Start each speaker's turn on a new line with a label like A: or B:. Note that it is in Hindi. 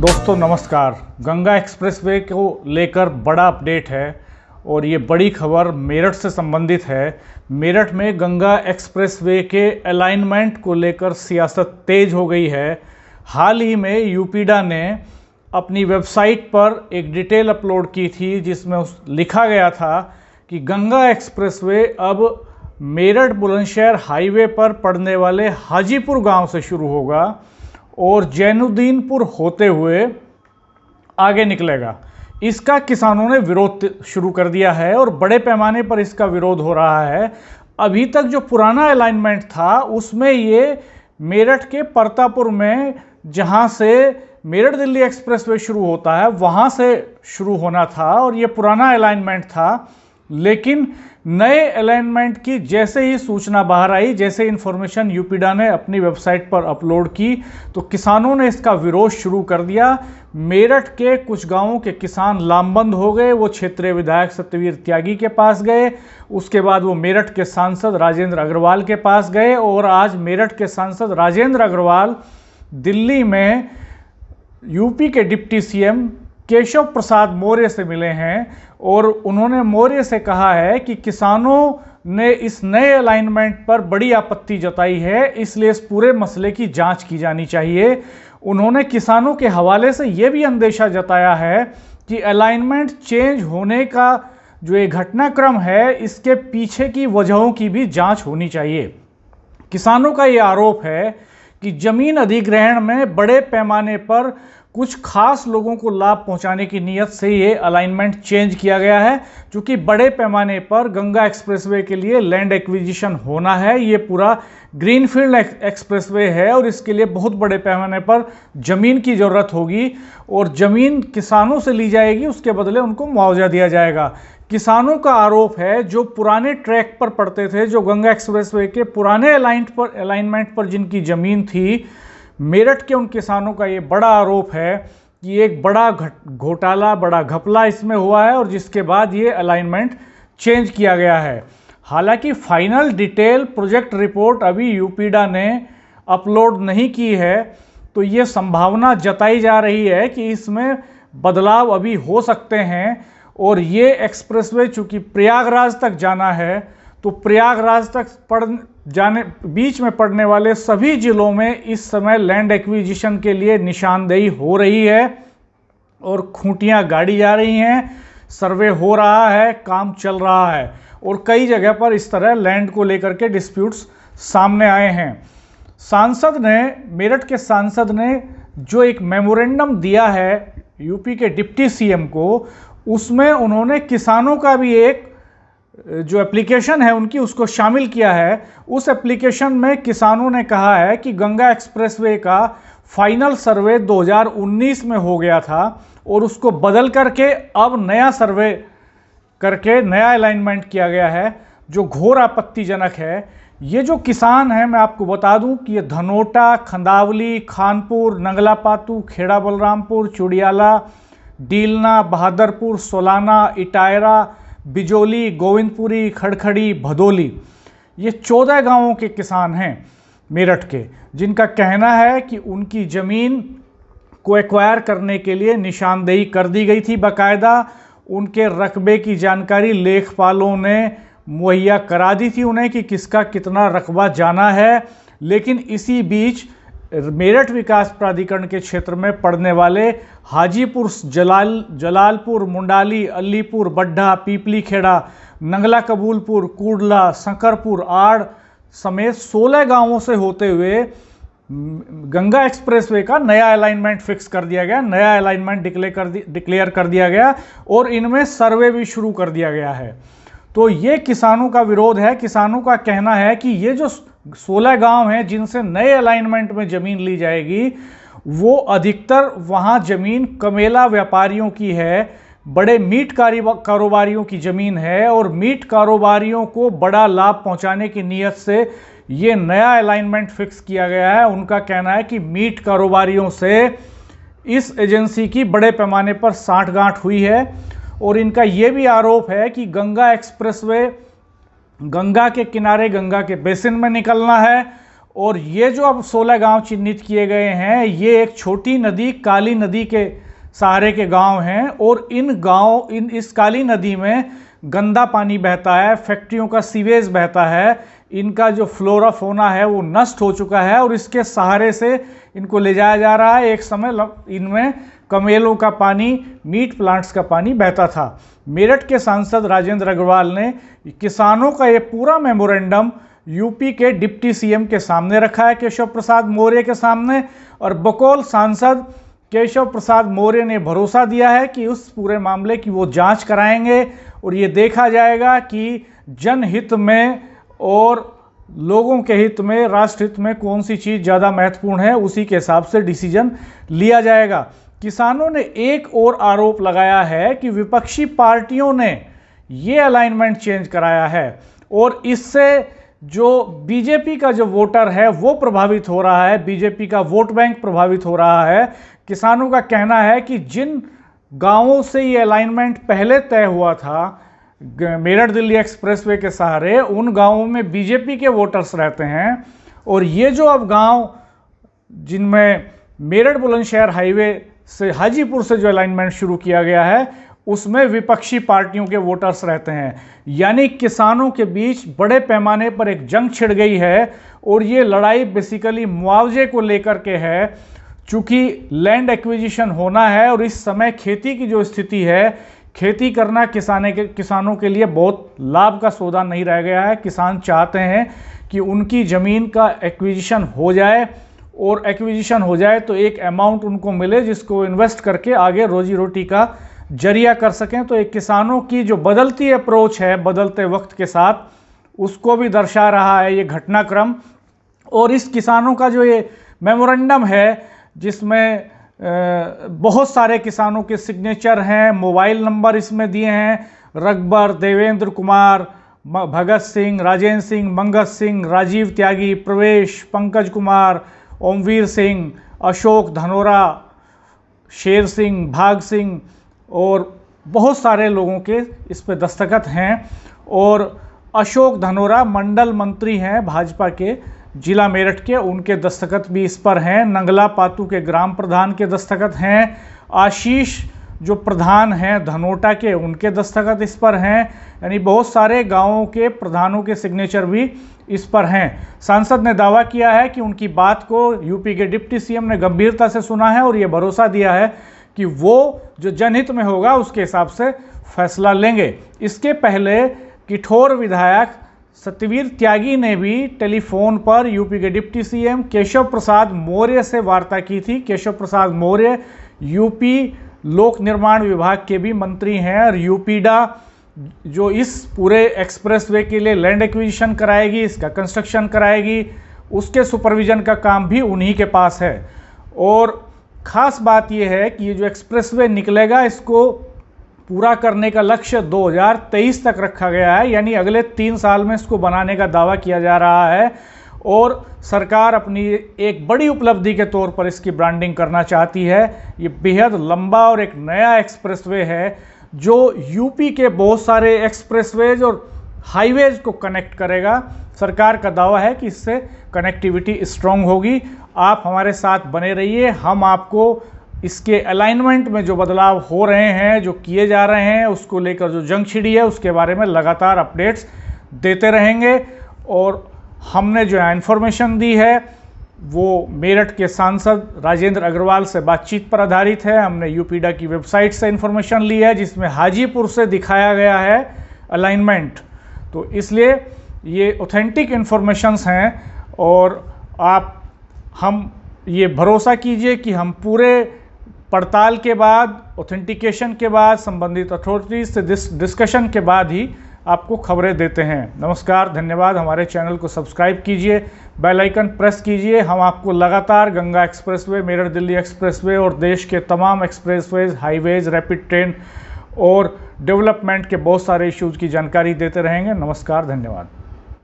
A: दोस्तों नमस्कार। गंगा एक्सप्रेसवे को लेकर बड़ा अपडेट है और ये बड़ी खबर मेरठ से संबंधित है। मेरठ में गंगा एक्सप्रेसवे के अलाइनमेंट को लेकर सियासत तेज हो गई है। हाल ही में यूपीडा ने अपनी वेबसाइट पर एक डिटेल अपलोड की थी जिसमें लिखा गया था कि गंगा एक्सप्रेसवे अब मेरठ बुलंदशहर हाईवे पर पड़ने वाले हाजीपुर गांव से शुरू होगा और जैनुद्दीनपुर होते हुए आगे निकलेगा। इसका किसानों ने विरोध शुरू कर दिया है और बड़े पैमाने पर इसका विरोध हो रहा है। अभी तक जो पुराना अलाइनमेंट था उसमें ये मेरठ के परतापुर में, जहां से मेरठ दिल्ली एक्सप्रेसवे शुरू होता है, वहां से शुरू होना था और ये पुराना अलाइनमेंट था। लेकिन नए अलाइनमेंट की जैसे ही सूचना बाहर आई, जैसे इन्फॉर्मेशन यूपीडा ने अपनी वेबसाइट पर अपलोड की, तो किसानों ने इसका विरोध शुरू कर दिया। मेरठ के कुछ गांवों के किसान लामबंद हो गए। वो क्षेत्रीय विधायक सत्यवीर त्यागी के पास गए, उसके बाद वो मेरठ के सांसद राजेंद्र अग्रवाल के पास गए और आज मेरठ के सांसद राजेंद्र अग्रवाल दिल्ली में यूपी के डिप्टी सीएम केशव प्रसाद मौर्य से मिले हैं और उन्होंने मौर्य से कहा है कि किसानों ने इस नए अलाइनमेंट पर बड़ी आपत्ति जताई है, इसलिए इस पूरे मसले की जांच की जानी चाहिए। उन्होंने किसानों के हवाले से यह भी अंदेशा जताया है कि अलाइनमेंट चेंज होने का जो ये घटनाक्रम है, इसके पीछे की वजहों की भी जांच होनी चाहिए। किसानों का ये आरोप है कि जमीन अधिग्रहण में बड़े पैमाने पर कुछ खास लोगों को लाभ पहुंचाने की नीयत से ये अलाइनमेंट चेंज किया गया है। क्योंकि बड़े पैमाने पर गंगा एक्सप्रेसवे के लिए लैंड एक्विजिशन होना है। ये पूरा ग्रीनफील्ड एक्सप्रेसवे है और इसके लिए बहुत बड़े पैमाने पर ज़मीन की ज़रूरत होगी और ज़मीन किसानों से ली जाएगी, उसके बदले उनको मुआवजा दिया जाएगा। किसानों का आरोप है जो पुराने ट्रैक पर पड़ते थे, जो गंगा एक्सप्रेसवे के पुराने अलाइनमेंट पर जिनकी ज़मीन थी, मेरठ के उन किसानों का ये बड़ा आरोप है कि एक बड़ा घोटाला, बड़ा घपला इसमें हुआ है और जिसके बाद ये अलाइनमेंट चेंज किया गया है। हालांकि फाइनल डिटेल प्रोजेक्ट रिपोर्ट अभी यूपीडा ने अपलोड नहीं की है, तो ये संभावना जताई जा रही है कि इसमें बदलाव अभी हो सकते हैं और ये एक्सप्रेसवे चूंकि प्रयागराज तक जाना है, तो प्रयागराज तक बीच में पड़ने वाले सभी जिलों में इस समय लैंड एक्विजिशन के लिए निशानदेही हो रही है और खूंटियां गाड़ी जा रही हैं, सर्वे हो रहा है, काम चल रहा है और कई जगह पर इस तरह लैंड को लेकर के डिस्प्यूट्स सामने आए हैं। मेरठ के सांसद ने जो एक मेमोरेंडम दिया है यूपी के डिप्टी सीएम को, उसमें उन्होंने किसानों का भी एक जो एप्लीकेशन है उनकी, उसको शामिल किया है। उस एप्लीकेशन में किसानों ने कहा है कि गंगा एक्सप्रेसवे का फाइनल सर्वे 2019 में हो गया था और उसको बदल करके अब नया सर्वे करके नया अलाइनमेंट किया गया है, जो घोर आपत्तिजनक है। ये जो किसान हैं, मैं आपको बता दूं कि ये धनोटा, खंदावली, खानपुर, नंगलापातू, खेड़ा बलरामपुर, चुड़ियाला, डीलना, बहादुरपुर, सोलाना, इटायरा, बिजोली, गोविंदपुरी, खड़खड़ी, भदोली, ये 14 गांवों के किसान हैं मेरठ के, जिनका कहना है कि उनकी ज़मीन को एक्वायर करने के लिए निशानदेही कर दी गई थी। बाकायदा उनके रकबे की जानकारी लेखपालों ने मुहैया करा दी थी उन्हें कि किसका कितना रकबा जाना है। लेकिन इसी बीच मेरठ विकास प्राधिकरण के क्षेत्र में पड़ने वाले हाजीपुर, जलालपुर, मुंडाली, अलीपुर, बड्ढा, पीपली खेड़ा, नंगला कबूलपुर, कूडला, सकरपुर, आड़ समेत 16 गांवों से होते हुए गंगा एक्सप्रेसवे का नया अलाइनमेंट फिक्स कर दिया गया, नया अलाइनमेंट डिक्लेयर कर दिया गया और इनमें सर्वे भी शुरू कर दिया गया है। तो ये किसानों का विरोध है। किसानों का कहना है कि ये जो 16 गांव हैं जिनसे नए अलाइनमेंट में ज़मीन ली जाएगी, वो अधिकतर वहाँ ज़मीन कमेला व्यापारियों की है, बड़े मीट कारोबारियों की ज़मीन है और मीट कारोबारियों को बड़ा लाभ पहुँचाने की नीयत से ये नया अलाइनमेंट फिक्स किया गया है। उनका कहना है कि मीट कारोबारियों से इस एजेंसी की बड़े पैमाने पर साठगांठ हुई है और इनका ये भी आरोप है कि गंगा एक्सप्रेसवे गंगा के किनारे, गंगा के बेसिन में निकलना है और ये जो अब 16 गांव चिन्हित किए गए हैं, ये एक छोटी नदी काली नदी के सहारे के गांव हैं और इस काली नदी में गंदा पानी बहता है, फैक्ट्रियों का सीवेज बहता है, इनका जो फ्लोरा फोना है वो नष्ट हो चुका है और इसके सहारे से इनको ले जाया जा रहा है। एक समय इनमें कमेलों का पानी, मीट प्लांट्स का पानी बहता था। मेरठ के सांसद राजेंद्र अग्रवाल ने किसानों का ये पूरा मेमोरेंडम यूपी के डिप्टी सीएम के सामने रखा है, केशव प्रसाद मौर्य के सामने, और बकौल सांसद केशव प्रसाद मौर्य ने भरोसा दिया है कि उस पूरे मामले की वो जांच कराएंगे और ये देखा जाएगा कि जनहित में और लोगों के हित में, राष्ट्र हित में कौन सी चीज़ ज़्यादा महत्वपूर्ण है, उसी के हिसाब से डिसीजन लिया जाएगा। किसानों ने एक और आरोप लगाया है कि विपक्षी पार्टियों ने ये अलाइनमेंट चेंज कराया है और इससे जो बीजेपी का जो वोटर है वो प्रभावित हो रहा है, बीजेपी का वोट बैंक प्रभावित हो रहा है। किसानों का कहना है कि जिन गांवों से ये अलाइनमेंट पहले तय हुआ था मेरठ दिल्ली एक्सप्रेसवे के सहारे, उन गांवों में बीजेपी के वोटर्स रहते हैं और ये जो अब गांव जिनमें मेरठ बुलंदशहर हाईवे से हाजीपुर से जो अलाइनमेंट शुरू किया गया है उसमें विपक्षी पार्टियों के वोटर्स रहते हैं। यानी किसानों के बीच बड़े पैमाने पर एक जंग छिड़ गई है और ये लड़ाई बेसिकली मुआवजे को लेकर के है। चूंकि लैंड एक्विजिशन होना है और इस समय खेती की जो स्थिति है, खेती करना किसानों के लिए बहुत लाभ का सौदा नहीं रह गया है। किसान चाहते हैं कि उनकी ज़मीन का एक्विजिशन हो जाए और एक्विजिशन हो जाए तो एक अमाउंट उनको मिले जिसको इन्वेस्ट करके आगे रोजी रोटी का जरिया कर सकें। तो एक किसानों की जो बदलती अप्रोच है बदलते वक्त के साथ, उसको भी दर्शा रहा है ये घटनाक्रम। और इस किसानों का जो ये मेमोरेंडम है जिसमें बहुत सारे किसानों के सिग्नेचर हैं, मोबाइल नंबर इसमें दिए हैं, रकबर, देवेंद्र कुमार, भगत सिंह, राजेंद्र सिंह, मंगत सिंह, राजीव त्यागी, प्रवेश, पंकज कुमार, ओमवीर सिंह, अशोक धनोरा, शेर सिंह, भाग सिंह और बहुत सारे लोगों के इस पे दस्तखत हैं। और अशोक धनोरा मंडल मंत्री हैं भाजपा के जिला मेरठ के, उनके दस्तखत भी इस पर हैं। नंगला पातू के ग्राम प्रधान के दस्तखत हैं। आशीष जो प्रधान हैं धनोटा के, उनके दस्तखत इस पर हैं। यानी बहुत सारे गांवों के प्रधानों के सिग्नेचर भी इस पर हैं। सांसद ने दावा किया है कि उनकी बात को यूपी के डिप्टी सीएम ने गंभीरता से सुना है और ये भरोसा दिया है कि वो जो जनहित में होगा उसके हिसाब से फैसला लेंगे। इसके पहले किठौर विधायक सत्यवीर त्यागी ने भी टेलीफोन पर यूपी के डिप्टी सीएम केशव प्रसाद मौर्य से वार्ता की थी। केशव प्रसाद मौर्य यूपी लोक निर्माण विभाग के भी मंत्री हैं और यूपीडा जो इस पूरे एक्सप्रेसवे के लिए लैंड एक्विजिशन कराएगी, इसका कंस्ट्रक्शन कराएगी, उसके सुपरविजन का काम भी उन्हीं के पास है। और ख़ास बात यह है कि ये जो एक्सप्रेसवे निकलेगा इसको पूरा करने का लक्ष्य 2023 तक रखा गया है। यानी अगले 3 साल में इसको बनाने का दावा किया जा रहा है और सरकार अपनी एक बड़ी उपलब्धि के तौर पर इसकी ब्रांडिंग करना चाहती है। ये बेहद लंबा और एक नया एक्सप्रेसवे है जो यूपी के बहुत सारे एक्सप्रेसवेज और हाईवेज को कनेक्ट करेगा। सरकार का दावा है कि इससे कनेक्टिविटी स्ट्रांग होगी। आप हमारे साथ बने रहिए, हम आपको इसके अलाइनमेंट में जो बदलाव हो रहे हैं, जो किए जा रहे हैं, उसको लेकर जो जंग छिड़ी है उसके बारे में लगातार अपडेट्स देते रहेंगे। और हमने जो इन्फॉर्मेशन दी है वो मेरठ के सांसद राजेंद्र अग्रवाल से बातचीत पर आधारित है। हमने यूपीडा की वेबसाइट से इन्फॉर्मेशन ली है जिसमें हाजीपुर से दिखाया गया है अलाइनमेंट, तो इसलिए ये ऑथेंटिक इन्फॉर्मेशंस हैं। और हम ये भरोसा कीजिए कि हम पूरे पड़ताल के बाद, ऑथेंटिकेशन के बाद, संबंधित अथॉरिटीज से डिस्कशन के बाद ही आपको खबरें देते हैं। नमस्कार, धन्यवाद। हमारे चैनल को सब्सक्राइब कीजिए, बेल आइकन प्रेस कीजिए। हम आपको लगातार गंगा एक्सप्रेसवे, मेरठ दिल्ली एक्सप्रेसवे और देश के तमाम एक्सप्रेसवेज, हाईवेज, रैपिड ट्रेन और डेवलपमेंट के बहुत सारे इश्यूज़ की जानकारी देते रहेंगे। नमस्कार, धन्यवाद।